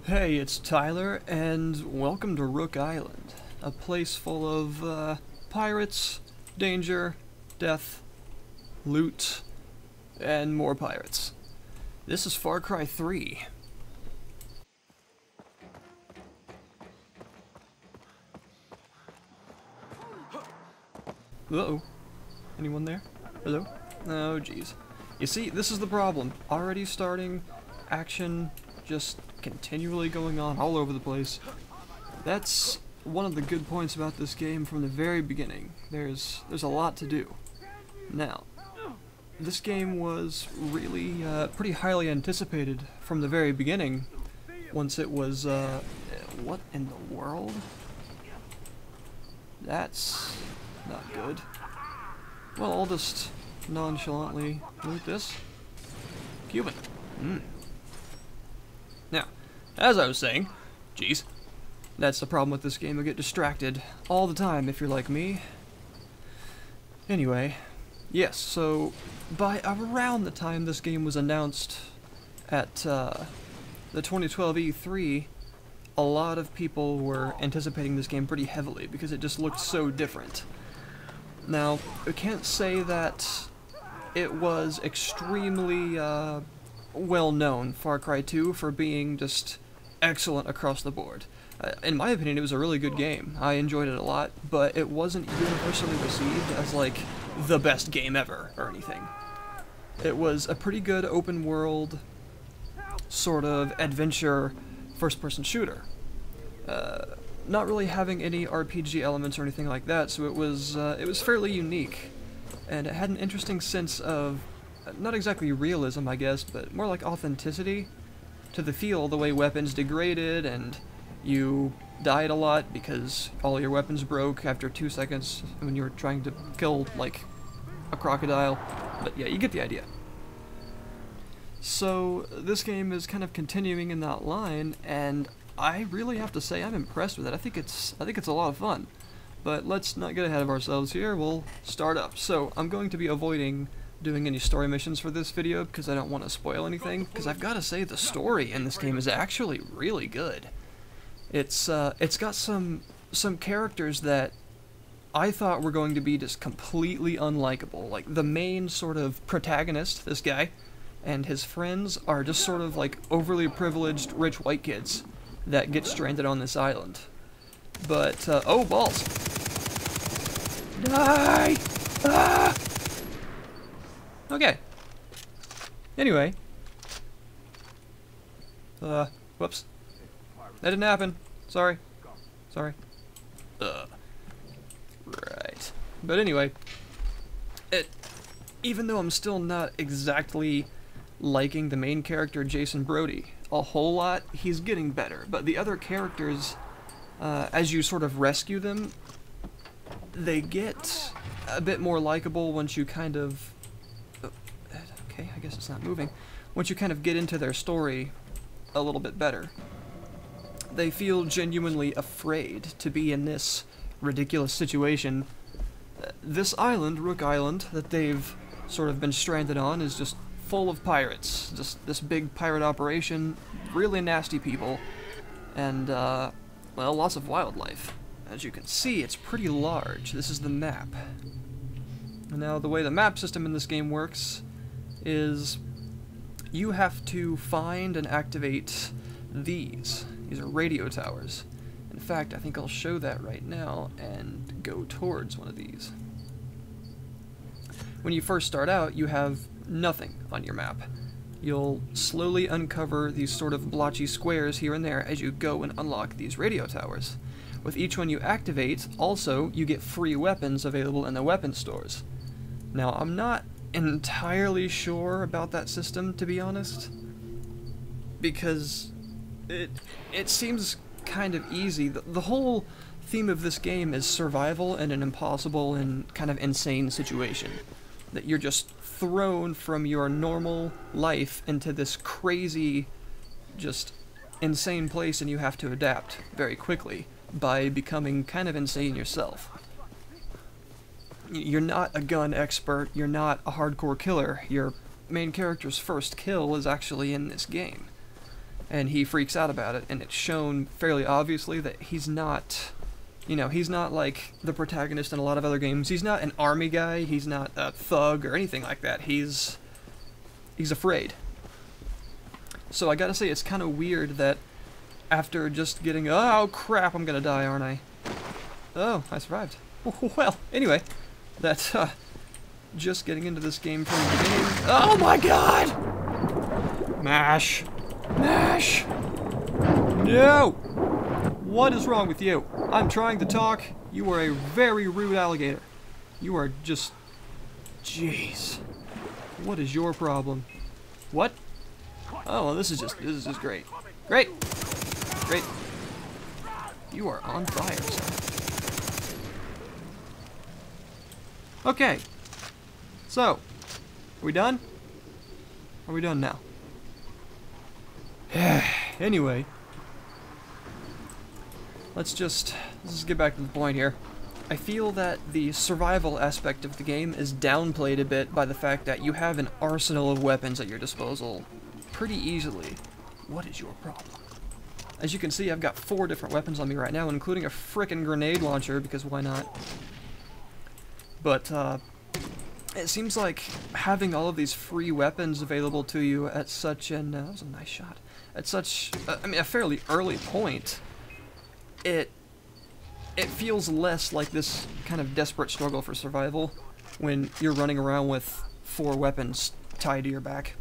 Hey, it's Tyler, and welcome to Rook Island, a place full of, pirates, danger, death, loot, and more pirates. This is Far Cry 3. Uh-oh. Anyone there? Hello? Oh, jeez. You see, this is the problem. Already starting, action just continually going on all over the place. That's one of the good points about this game from the very beginning. There's a lot to do. Now, this game was really pretty highly anticipated from the very beginning. Once it was, what in the world? That's not good. Well, I'll just nonchalantly loot this. Cuban. Now, as I was saying, geez, that's the problem with this game. You'll get distracted all the time if you're like me. Anyway, yes, so by around the time this game was announced at the 2012 E3, a lot of people were anticipating this game pretty heavily because it just looked so different. Now, I can't say that it was extremely well known, Far Cry 2, for being just excellent across the board. In my opinion, it was a really good game. I enjoyed it a lot, but it wasn't universally received as like the best game ever or anything. It was a pretty good open world sort of adventure first-person shooter. Not really having any RPG elements or anything like that, so it was fairly unique, and it had an interesting sense of not exactly realism, I guess, but more like authenticity to the feel, the way weapons degraded, and you died a lot because all your weapons broke after 2 seconds when you were trying to kill, like, a crocodile. But yeah, you get the idea. So this game is kind of continuing in that line, and I really have to say I'm impressed with it. I think it's a lot of fun. But let's not get ahead of ourselves here. We'll start up. So I'm going to be avoiding doing any story missions for this video because I don't want to spoil anything, because I've got to say the story in this game is actually really good. It's got some characters that I thought were going to be just completely unlikable. Like the main sort of protagonist, this guy, and his friends are just sort of like overly privileged rich white kids that get stranded on this island. But oh balls. Die! Ah! Okay. Anyway. Whoops. That didn't happen. Sorry. Sorry. Right. But anyway, even though I'm still not exactly liking the main character, Jason Brody, a whole lot, he's getting better. But the other characters, as you sort of rescue them, they get a bit more likable once you kind of... Okay, I guess it's not moving. Once you kind of get into their story a little bit better. They feel genuinely afraid to be in this ridiculous situation. This island, Rook Island, that they've sort of been stranded on is just full of pirates. Just this big pirate operation, really nasty people, and, well, lots of wildlife. As you can see, it's pretty large. This is the map. Now, the way the map system in this game works is you have to find and activate these. These are radio towers. In fact, I think I'll show that right now and go towards one of these. When you first start out, you have nothing on your map. You'll slowly uncover these sort of blotchy squares here and there as you go and unlock these radio towers. With each one you activate, also, you get free weapons available in the weapon stores. Now, I'm not entirely sure about that system, to be honest, because it seems kind of easy. The whole theme of this game is survival in an impossible and kind of insane situation. That you're just thrown from your normal life into this crazy, just insane place, and you have to adapt very quickly by becoming kind of insane yourself. You're not a gun expert, you're not a hardcore killer. Your main character's first kill is actually in this game. and he freaks out about it, and it's shown fairly obviously that he's not, you know, he's not like the protagonist in a lot of other games. He's not an army guy, he's not a thug or anything like that. He's afraid. So I gotta say, it's kind of weird that after just getting, oh crap, I'm gonna die, aren't I? Oh, I survived. Well, anyway, that, just getting into this game from the beginning. Oh my god! Mash! Mash! No! What is wrong with you? I'm trying to talk. You are a very rude alligator. You are just... Jeez. What is your problem? What? Oh, well, this is just great. Great! Great. You are on fire, sir. Okay. So, are we done? Are we done now? Anyway, let's just get back to the point here. I feel that the survival aspect of the game is downplayed a bit by the fact that you have an arsenal of weapons at your disposal pretty easily. What is your problem? As you can see, I've got 4 different weapons on me right now, including a frickin' grenade launcher, because why not? But, it seems like having all of these free weapons available to you at such an... that was a nice shot. At such, I mean, a fairly early point, it feels less like this kind of desperate struggle for survival when you're running around with 4 weapons tied to your back.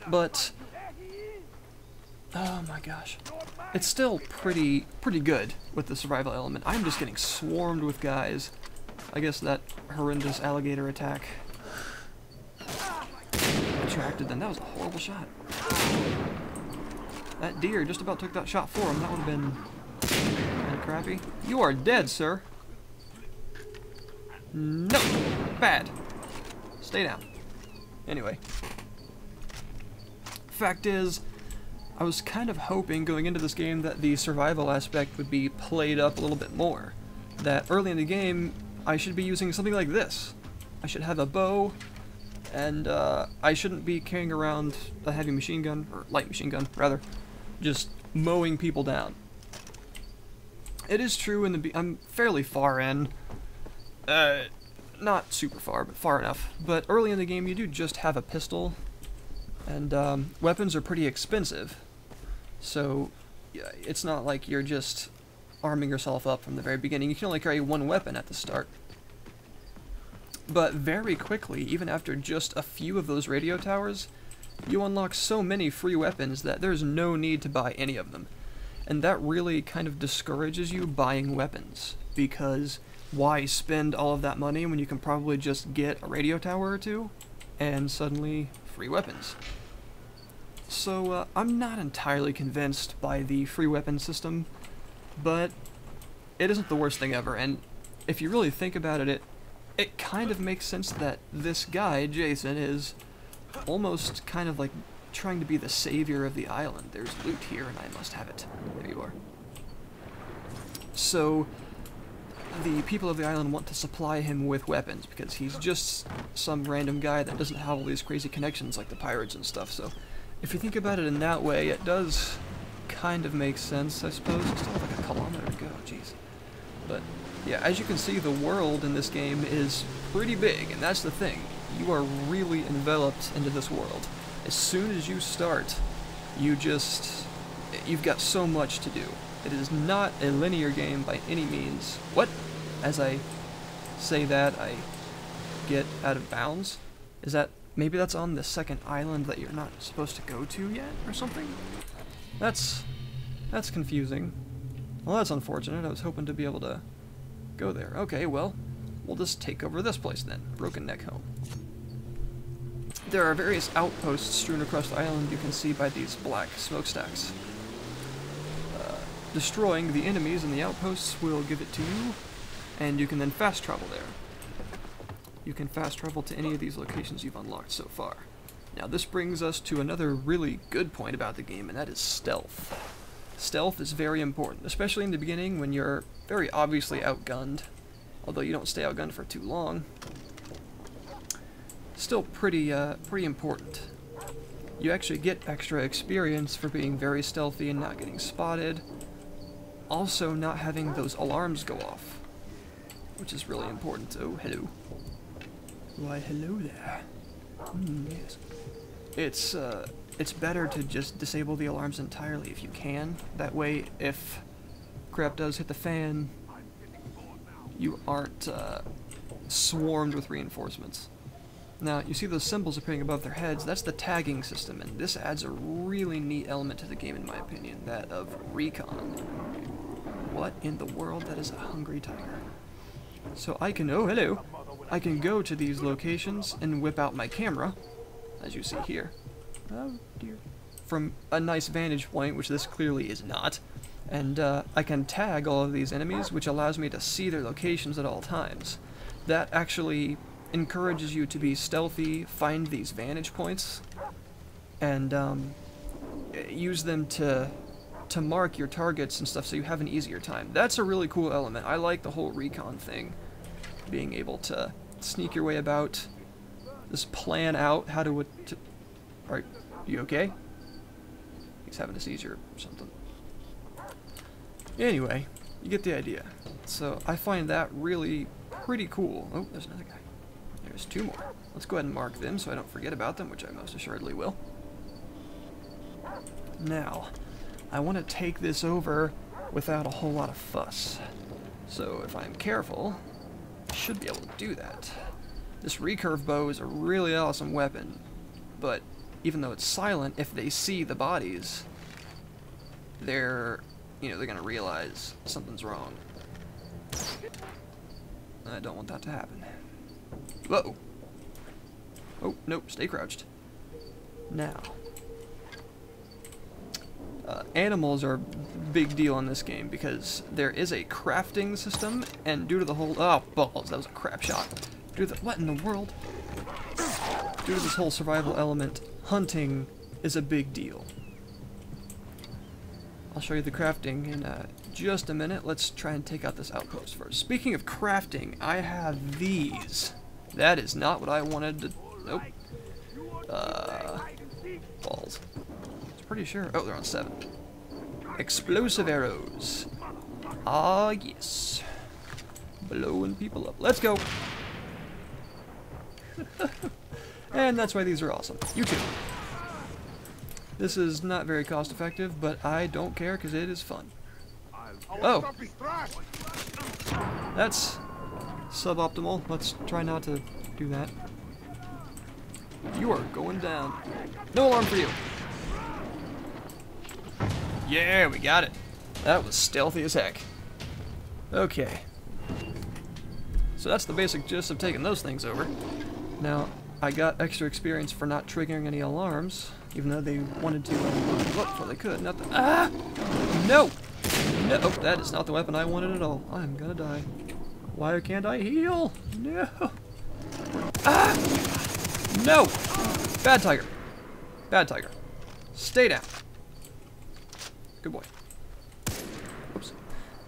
But, oh my gosh, it's still pretty good with the survival element. I'm just getting swarmed with guys. I guess that horrendous alligator attack attracted them. That was a horrible shot. That deer just about took that shot for him. That would have been kind of crappy. You are dead, sir. No. Bad. Stay down. Anyway. Fact is, I was kind of hoping going into this game that the survival aspect would be played up a little bit more. That early in the game, I should be using something like this. I should have a bow, and I shouldn't be carrying around a heavy machine gun, or light machine gun, rather, just mowing people down. It is true I'm fairly far in, not super far, but far enough. But early in the game, you do just have a pistol, and weapons are pretty expensive. So yeah, it's not like you're just arming yourself up from the very beginning. You can only carry 1 weapon at the start. But very quickly, even after just a few of those radio towers, you unlock so many free weapons that there's no need to buy any of them. And that really kind of discourages you buying weapons, because why spend all of that money when you can probably just get a radio tower or 2 and suddenly free weapons. So I'm not entirely convinced by the free weapon system, but it isn't the worst thing ever, and if you really think about it, it kind of makes sense that this guy, Jason, is almost kind of like trying to be the savior of the island. There's loot here, and I must have it. There you are. So, the people of the island want to supply him with weapons, because he's just some random guy that doesn't have all these crazy connections like the pirates and stuff, so if you think about it in that way, it does kind of make sense, I suppose. I still have like a kilometer to go, jeez. But, yeah, as you can see, the world in this game is pretty big, and that's the thing. You are really enveloped into this world. As soon as you start, you've got so much to do. It is not a linear game by any means. What? As I say that, I get out of bounds? Is that, maybe that's on the second island that you're not supposed to go to yet, or something? That's confusing. Well, that's unfortunate. I was hoping to be able to go there. Okay, well, we'll just take over this place then. Broken Neck Home. There are various outposts strewn across the island you can see by these black smokestacks. Destroying the enemies in the outposts will give it to you, and you can then fast travel there. You can fast travel to any of these locations you've unlocked so far. Now this brings us to another really good point about the game, and that is stealth. Stealth is very important, especially in the beginning when you're very obviously outgunned, although you don't stay outgunned for too long. Still pretty important. you actually get extra experience for being very stealthy and not getting spotted. Also, not having those alarms go off, which is really important. Oh, hello. Why, hello there. Yes. It's better to just disable the alarms entirely if you can. That way, if crap does hit the fan, you aren't swarmed with reinforcements. Now, you see those symbols appearing above their heads? That's the tagging system, and this adds a really neat element to the game, in my opinion, that of recon. What in the world? That is a hungry tiger. So I can, oh hello, I can go to these locations and whip out my camera, as you see here. Oh dear. From a nice vantage point, which this clearly is not. And I can tag all of these enemies, which allows me to see their locations at all times. That actually encourages you to be stealthy, find these vantage points, and use them to mark your targets and stuff so you have an easier time. That's a really cool element. I like the whole recon thing. Being able to sneak your way about, just plan out how to are you okay? He's having a seizure or something. Anyway, you get the idea. So I find that really pretty cool. Oh, there's another guy. There's two more. Let's go ahead and mark them so I don't forget about them, which I most assuredly will. Now, I want to take this over without a whole lot of fuss. So if I'm careful, I should be able to do that. This recurve bow is a really awesome weapon, but even though it's silent, if they see the bodies, they're gonna realize something's wrong. I don't want that to happen. Whoa! Oh, nope, stay crouched. Now, animals are a big deal in this game because there is a crafting system, and due to the whole... Oh, balls, that was a crap shot. Due to the... What in the world? Due to this whole survival element, hunting is a big deal. I'll show you the crafting in just a minute. Let's try and take out this outpost first. Speaking of crafting, I have these. That is not what I wanted to... Nope. Balls. I'm pretty sure... Oh, they're on 7. Explosive arrows. Ah, yes. Blowing people up. Let's go. And that's why these are awesome. You too. This is not very cost effective, but I don't care because it is fun. Oh! That's suboptimal. Let's try not to do that. You are going down. No alarm for you. Yeah, we got it. That was stealthy as heck. Okay. So that's the basic gist of taking those things over. Now, I got extra experience for not triggering any alarms, even though they wanted to look before they could. Not the... Ah! No! No! That is not the weapon I wanted at all. I'm gonna die. Why can't I heal? No! Ah! No! Bad tiger. Bad tiger. Stay down. Good boy. Oops.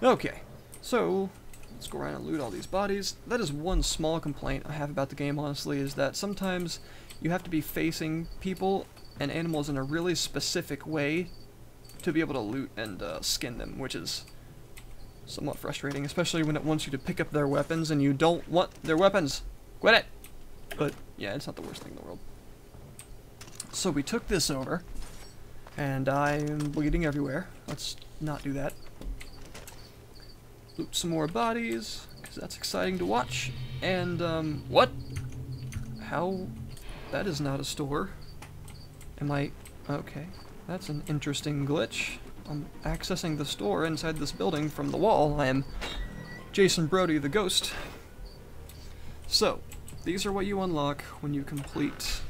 Okay. So, let's go around and loot all these bodies. That is one small complaint I have about the game, honestly, is that sometimes you have to be facing people and animals in a really specific way to be able to loot and skin them, which is somewhat frustrating, especially when it wants you to pick up their weapons and you don't want their weapons. Quit it! But, yeah, it's not the worst thing in the world. So we took this over, and I'm bleeding everywhere. Let's not do that. Loot some more bodies, because that's exciting to watch. And, what? How? That is not a store. Am I... Okay. That's an interesting glitch. I'm accessing the store inside this building from the wall. I am Jason Brody the Ghost. So, these are what you unlock when you complete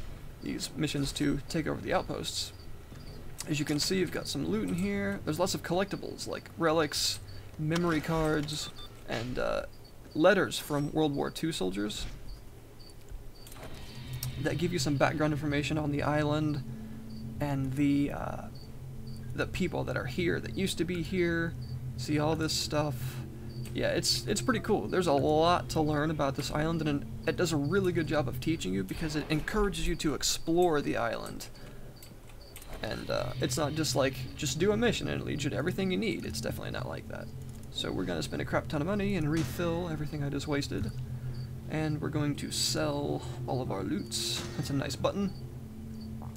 these missions to take over the outposts. As you can see, you've got some loot in here. There's lots of collectibles, like relics, memory cards, and letters from World War II soldiers that give you some background information on the island and the people that are here, that used to be here. See all this stuff. Yeah, it's pretty cool. There's a lot to learn about this island, and it does a really good job of teaching you because it encourages you to explore the island. And it's not just like, just do a mission and it leads you to everything you need. It's definitely not like that. So we're going to spend a crap ton of money and refill everything I just wasted. And we're going to sell all of our loots. That's a nice button.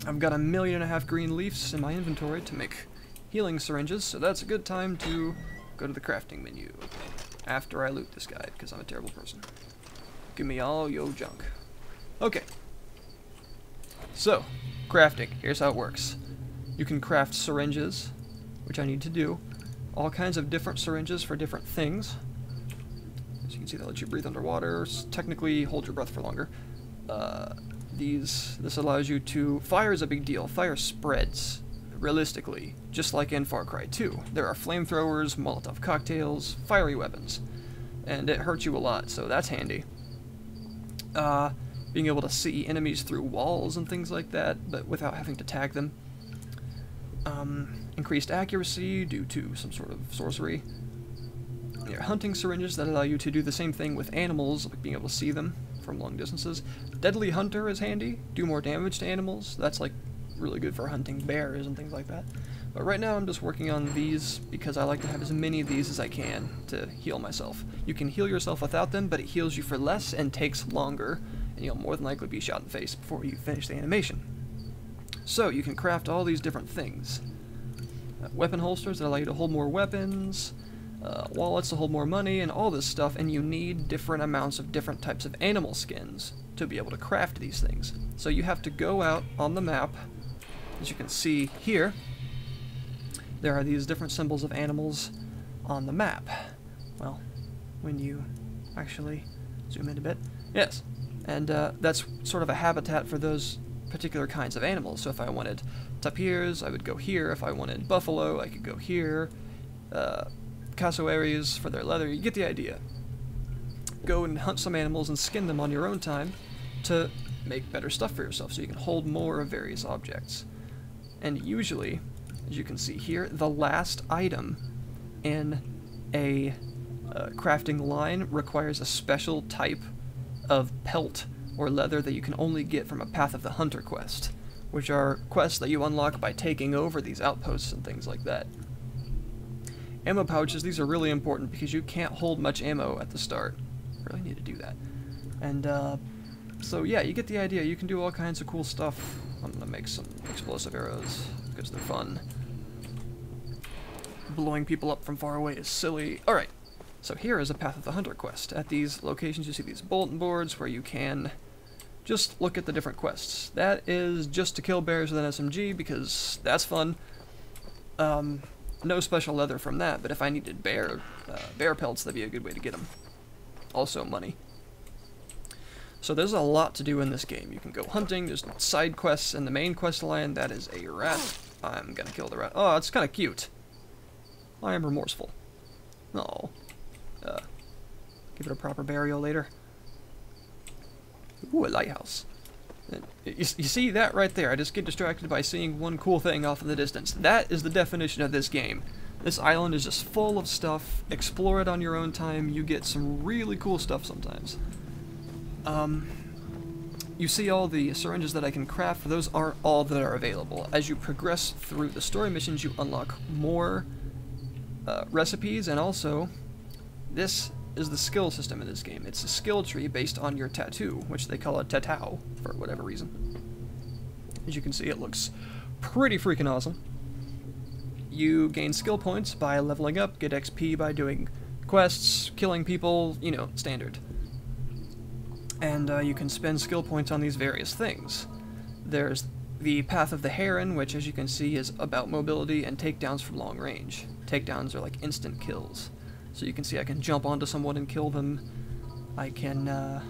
I've got 1.5 million green leaves in my inventory to make healing syringes, so that's a good time to go to the crafting menu after I loot this guy, because I'm a terrible person. Give me all yo junk. Okay. So, crafting. Here's how it works. You can craft syringes, which I need to do. All kinds of different syringes for different things. As you can see, that lets you breathe underwater, technically hold your breath for longer. This allows you to... Fire is a big deal. Fire spreads, realistically, just like in Far Cry 2. There are flamethrowers, Molotov cocktails, fiery weapons, and it hurts you a lot, so that's handy. Being able to see enemies through walls and things like that, but without having to tag them. Increased accuracy due to some sort of sorcery. There are hunting syringes that allow you to do the same thing with animals, like being able to see them from long distances. Deadly Hunter is handy, do more damage to animals. That's like really good for hunting bears and things like that. But right now I'm just working on these because I like to have as many of these as I can to heal myself. You can heal yourself without them, but it heals you for less and takes longer, and you'll more than likely be shot in the face before you finish the animation. So you can craft all these different things. Weapon holsters that allow you to hold more weapons, wallets to hold more money, and all this stuff, and you need different amounts of different types of animal skins to be able to craft these things. So you have to go out on the map. As you can see here, there are these different symbols of animals on the map. Well, when you actually zoom in a bit, yes, and that's sort of a habitat for those particular kinds of animals. So if I wanted tapirs, I would go here. If I wanted buffalo, I could go here. Cassowaries for their leather. You get the idea. Go and hunt some animals and skin them on your own time to make better stuff for yourself, so you can hold more of various objects. And usually, as you can see here, the last item in a crafting line requires a special type of pelt or leather that you can only get from a Path of the Hunter quest, which are quests that you unlock by taking over these outposts and things like that. Ammo pouches, these are really important because you can't hold much ammo at the start. Really need to do that. And so yeah, you get the idea. You can do all kinds of cool stuff. I'm gonna make some explosive arrows because they're fun. Blowing people up from far away is silly. Alright, so here is a Path of the Hunter quest. At these locations you see these bulletin boards where you can just look at the different quests. That is just to kill bears with an SMG because that's fun. No special leather from that, but if I needed bear pelts, that'd be a good way to get them. Also money. So there's a lot to do in this game. You can go hunting, there's side quests in the main quest line. That is a rat. I'm gonna kill the rat. Oh, it's kind of cute. I am remorseful. No. Give it a proper burial later. Ooh, a lighthouse. You see that right there? I just get distracted by seeing one cool thing off in the distance. That is the definition of this game. This island is just full of stuff. Explore it on your own time. You get some really cool stuff sometimes. You see all the syringes that I can craft. Those aren't all that are available. As you progress through the story missions, you unlock more recipes, and also this is the skill system in this game. It's a skill tree based on your tattoo, which they call a tatau for whatever reason. As you can see, it looks pretty freaking awesome. You gain skill points by leveling up, get XP by doing quests, killing people, you know, standard. And you can spend skill points on these various things. There's the Path of the Heron, which as you can see is about mobility and takedowns from long range. Takedowns are like instant kills. So you can see I can jump onto someone and kill them. I can, there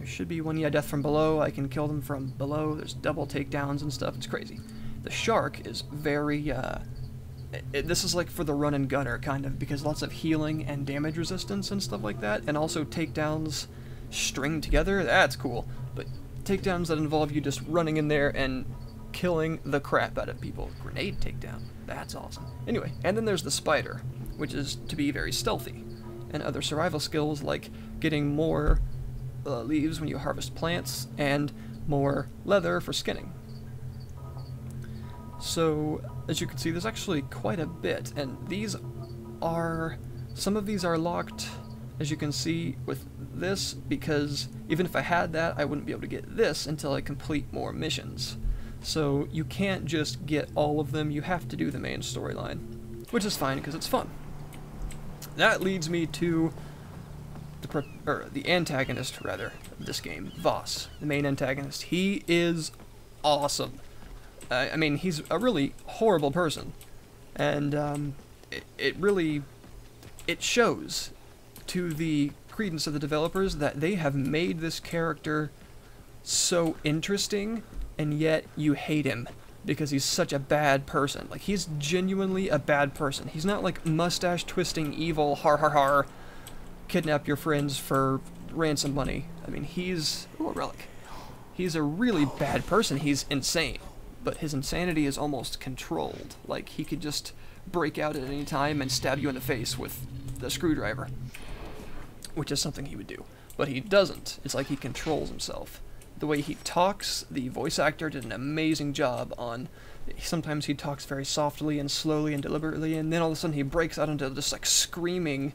should be one, yeah, death from below. I can kill them from below. There's double takedowns and stuff. It's crazy. The shark is very, this is like for the run and gunner, kind of, because lots of healing and damage resistance and stuff like that, and also takedowns stringed together. That's cool. But takedowns that involve you just running in there and killing the crap out of people. Grenade takedown. That's awesome. Anyway, and then there's the spider, which is to be very stealthy, and other survival skills like getting more leaves when you harvest plants and more leather for skinning. So, as you can see, there's actually quite a bit, and some of these are locked, as you can see, with this, because even if I had that, I wouldn't be able to get this until I complete more missions. So you can't just get all of them, you have to do the main storyline, which is fine because it's fun. That leads me to the antagonist, rather, of this game, Voss, the main antagonist. He is awesome. I mean, he's a really horrible person, and it shows to the credence of the developers that they have made this character so interesting, and yet you hate him because he's such a bad person. Like, he's genuinely a bad person. He's not like mustache-twisting evil, har har har, kidnap your friends for ransom money. I mean, he's... Ooh, a relic. He's a really bad person. He's insane. But his insanity is almost controlled. Like, he could just break out at any time and stab you in the face with the screwdriver, which is something he would do. But he doesn't. It's like he controls himself. The way he talks, the voice actor did an amazing job on... Sometimes he talks very softly and slowly and deliberately, and then all of a sudden he breaks out into just like screaming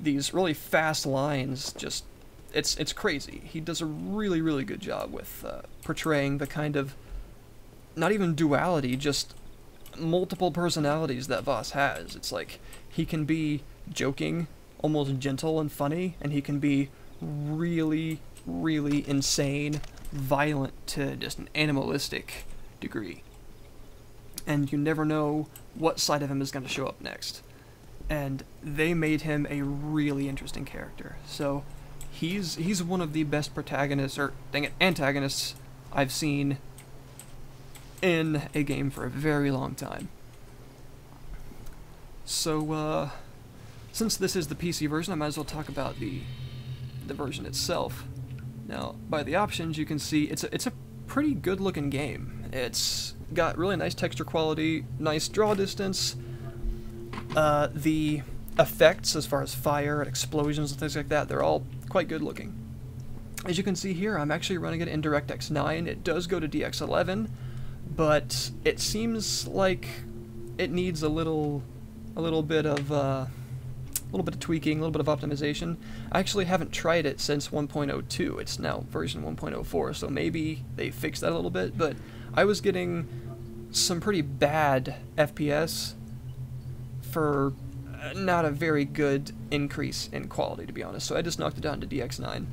these really fast lines. Just, it's crazy. He does a really, really good job with portraying the kind of, not even duality, just multiple personalities that Voss has. It's like, he can be joking, almost gentle and funny, and he can be really, really insane, violent to just an animalistic degree. And you never know what side of him is going to show up next. And they made him a really interesting character. So he's one of the best protagonists, or dang it, antagonists I've seen in a game for a very long time. So since this is the PC version, I might as well talk about the version itself. Now, by the options, you can see it's a pretty good-looking game. It's got really nice texture quality, nice draw distance. The effects, as far as fire and explosions and things like that, they're all quite good-looking. As you can see here, I'm actually running it in DirectX 9. It does go to DX11, but it seems like it needs a little bit of tweaking, a little bit of optimization. I actually haven't tried it since 1.02. It's now version 1.04, so maybe they fixed that a little bit, but I was getting some pretty bad FPS for not a very good increase in quality, to be honest, so I just knocked it down to DX9.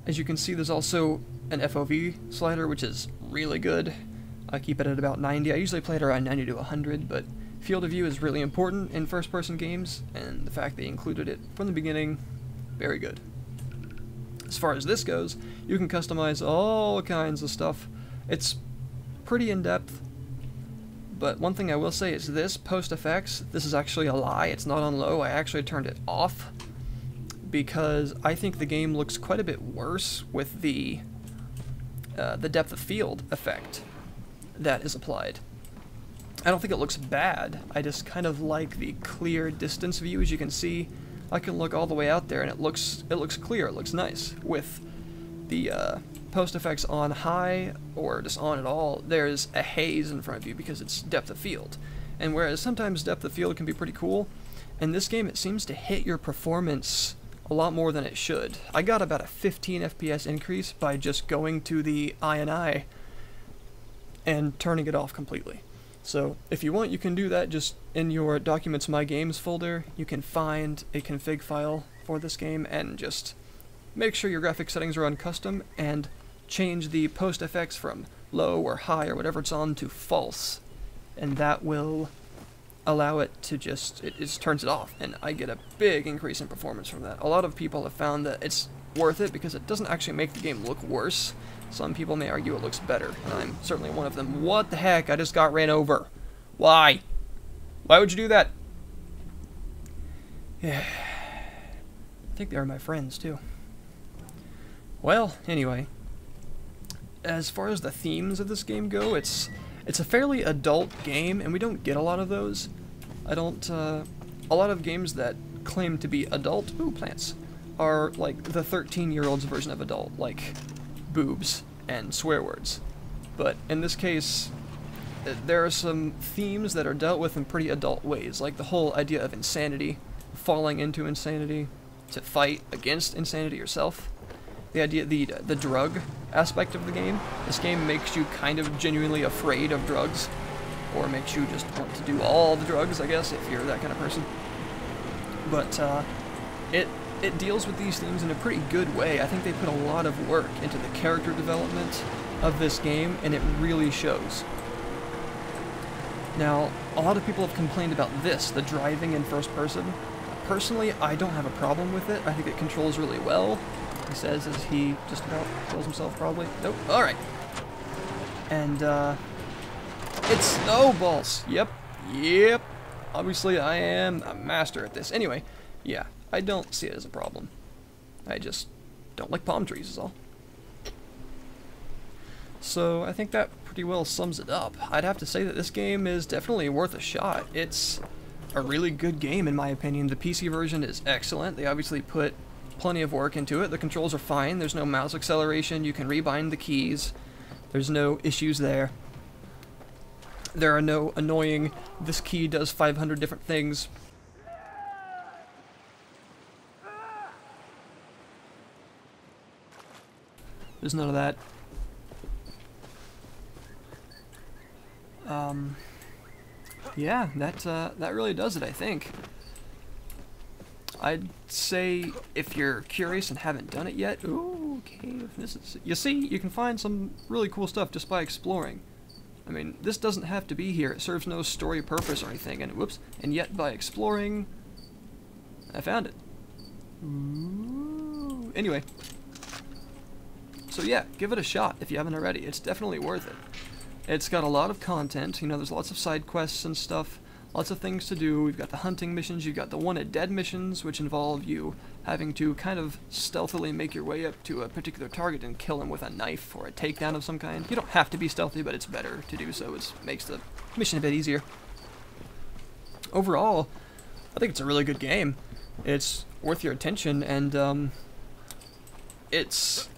As you can see, there's also an FOV slider, which is really good. I keep it at about 90. I usually play it around 90 to 100, but field of view is really important in first-person games, and the fact they included it from the beginning, very good. As far as this goes, you can customize all kinds of stuff. It's pretty in-depth, but one thing I will say is this post-effects, this is actually a lie. It's not on low. I actually turned it off because I think the game looks quite a bit worse with the depth of field effect that is applied. I don't think it looks bad, I just kind of like the clear distance view. As you can see, I can look all the way out there and it looks clear, it looks nice. With the post effects on high, or just on at all, there's a haze in front of you because it's depth of field. And whereas sometimes depth of field can be pretty cool, in this game it seems to hit your performance a lot more than it should. I got about a 15 FPS increase by just going to the INI and turning it off completely. So if you want, you can do that. Just in your Documents My Games folder, you can find a config file for this game and just make sure your graphic settings are on custom and change the post effects from low or high or whatever it's on to false. And that will allow it to just, it just turns it off, and I get a big increase in performance from that. A lot of people have found that it's worth it because it doesn't actually make the game look worse. Some people may argue it looks better, and I'm certainly one of them. What the heck? I just got ran over. Why? Why would you do that? Yeah. I think they are my friends, too. Well, anyway. As far as the themes of this game go, it's a fairly adult game, and we don't get a lot of those. A lot of games that claim to be adult, plants, are like the 13-year-old's version of adult, like boobs and swear words. But in this case, there are some themes that are dealt with in pretty adult ways, like the whole idea of insanity, falling into insanity, to fight against insanity yourself. The idea, the drug aspect of the game. This game makes you kind of genuinely afraid of drugs, or makes you just want to do all the drugs, I guess, if you're that kind of person. But it deals with these themes in a pretty good way. I think they put a lot of work into the character development of this game, and it really shows. Now, a lot of people have complained about this, the driving in first person. Personally, I don't have a problem with it. I think it controls really well. He says as he just about kills himself, probably. Nope. Alright. And, it snowballs. Yep. Yep. Obviously, I am a master at this. Anyway, yeah, I don't see it as a problem. I just don't like palm trees, is all. So, I think that pretty well sums it up. I'd have to say that this game is definitely worth a shot. It's a really good game, in my opinion. The PC version is excellent. They obviously put plenty of work into it. The controls are fine. There's no mouse acceleration. You can rebind the keys. There's no issues there. There are no annoying, this key does 500 different things. There's none of that. Yeah, that really does it, I think. I'd say if you're curious and haven't done it yet, ooh, okay, this is, you see, you can find some really cool stuff just by exploring. I mean, this doesn't have to be here. It serves no story purpose or anything, and whoops, and yet by exploring, I found it. Ooh. Anyway, so yeah, give it a shot if you haven't already. It's definitely worth it. It's got a lot of content, you know, there's lots of side quests and stuff, lots of things to do. We've got the hunting missions, you've got the wanted dead missions, which involve you having to kind of stealthily make your way up to a particular target and kill him with a knife or a takedown of some kind. You don't have to be stealthy, but it's better to do so. It makes the mission a bit easier. Overall, I think it's a really good game. It's worth your attention, and it's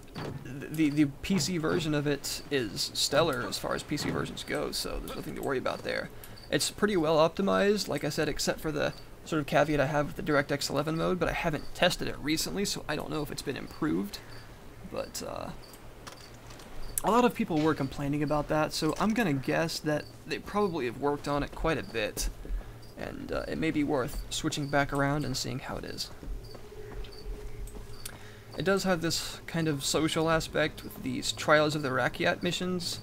the PC version of it is stellar as far as PC versions go, so there's nothing to worry about there. It's pretty well optimized, like I said, except for the sort of caveat I have with the DirectX 11 mode, but I haven't tested it recently, so I don't know if it's been improved. But a lot of people were complaining about that, so I'm gonna guess that they probably have worked on it quite a bit, and it may be worth switching back around and seeing how it is. It does have this kind of social aspect with these Trials of the Rakyat missions,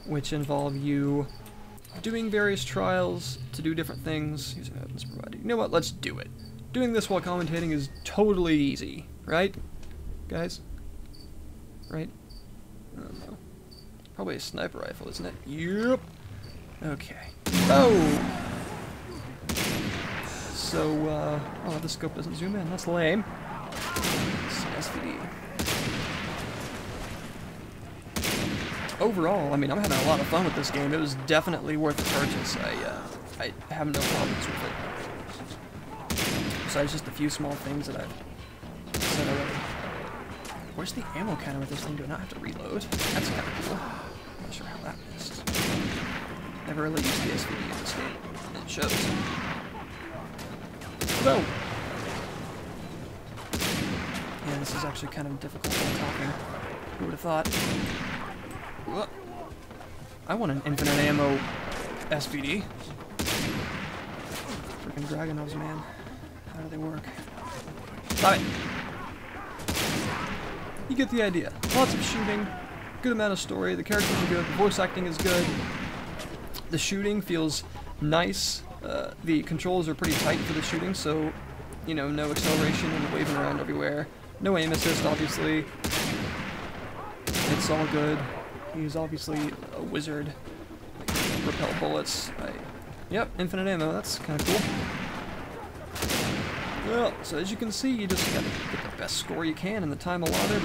which involve you doing various trials to do different things using evidence provided. You know what? Let's do it. Doing this while commentating is totally easy, right, guys? Right? I don't know. Probably a sniper rifle, isn't it? Yep. Okay. Oh. So, oh, the scope doesn't zoom in. That's lame. SVD. Overall, I mean, I'm having a lot of fun with this game. It was definitely worth the purchase. I have no problems with it. Besides just a few small things that I've said already. Where's the ammo counter with this thing? Do I not have to reload? That's kind of cool. I'm not sure how that missed. Never really used the SVD in this game, and it shows. Whoa! Yeah, this is actually kind of difficult while talking. Who would have thought? Whoa. I want an infinite ammo SVD. Freaking Dragunovs, man. How do they work? Stop it! You get the idea. Lots of shooting, good amount of story, the characters are good, the voice acting is good, the shooting feels nice, the controls are pretty tight for the shooting, so, you know, no acceleration and waving around everywhere. No aim assist, obviously. It's all good. He's obviously a wizard. I can repel bullets. Yep, infinite ammo. That's kind of cool. Well, so as you can see, you just gotta get the best score you can in the time allotted.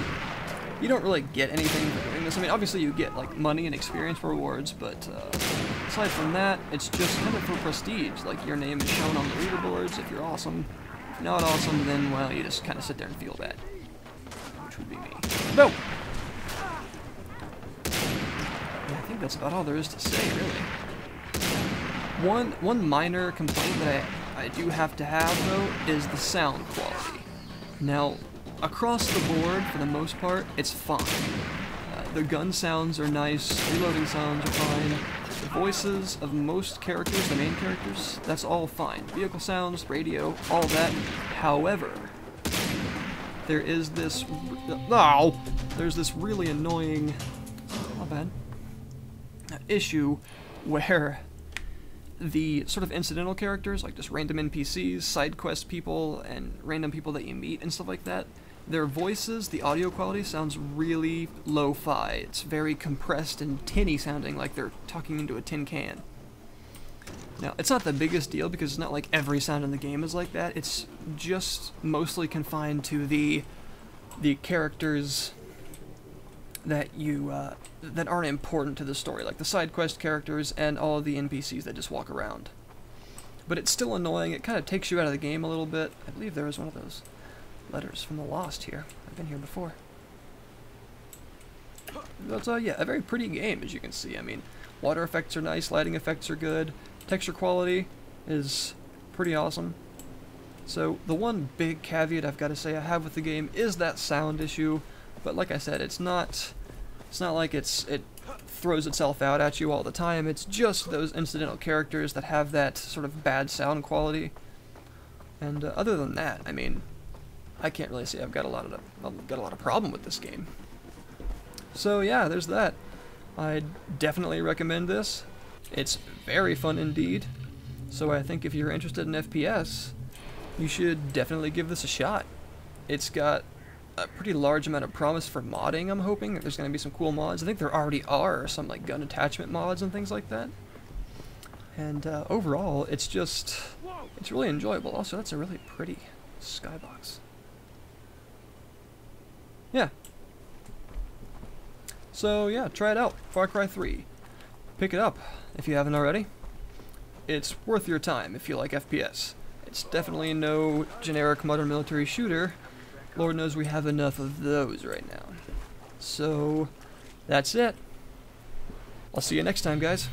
You don't really get anything for doing this. I mean, obviously you get, like, money and experience rewards, but aside from that, it's just kind of for prestige. Like, your name is shown on the leaderboards if you're awesome. If you're not awesome, then, well, you just kind of sit there and feel bad. Which would be me. No! Yeah, I that's about all there is to say, really. One minor complaint that I do have to have, though, is the sound quality. Now, across the board, for the most part, it's fine. The gun sounds are nice, reloading sounds are fine. The voices of most characters, the main characters, that's all fine. Vehicle sounds, radio, all that. However, there's this really annoying, not bad, issue where the sort of incidental characters, like just random NPCs, side quest people, and random people that you meet and stuff like that, their voices, the audio quality sounds really lo-fi. It's very compressed and tinny sounding, like they're talking into a tin can. Now, it's not the biggest deal because it's not like every sound in the game is like that. It's just mostly confined to the characters that that aren't important to the story, like the side quest characters and all of the NPCs that just walk around. But it's still annoying. It kind of takes you out of the game a little bit. I believe there was one of those letters from the Lost here. I've been here before. But yeah, a very pretty game, as you can see. I mean, water effects are nice, lighting effects are good, texture quality is pretty awesome. So the one big caveat I've got to say I have with the game is that sound issue. But like I said, it's not like it throws itself out at you all the time. It's just those incidental characters that have that sort of bad sound quality. And other than that, I mean, I can't really say I've got a lot of problem with this game. So yeah, there's that. I definitely recommend this. It's very fun indeed. So I think if you're interested in FPS, you should definitely give this a shot. It's got a pretty large amount of promise for modding, I'm hoping. There's going to be some cool mods. I think there already are some like gun attachment mods and things like that. And overall, it's really enjoyable. Also, that's a really pretty skybox. Yeah. So yeah, try it out. Far Cry 3. Pick it up if you haven't already. It's worth your time if you like FPS. It's definitely no generic modern military shooter. Lord knows we have enough of those right now. So, that's it. I'll see you next time, guys.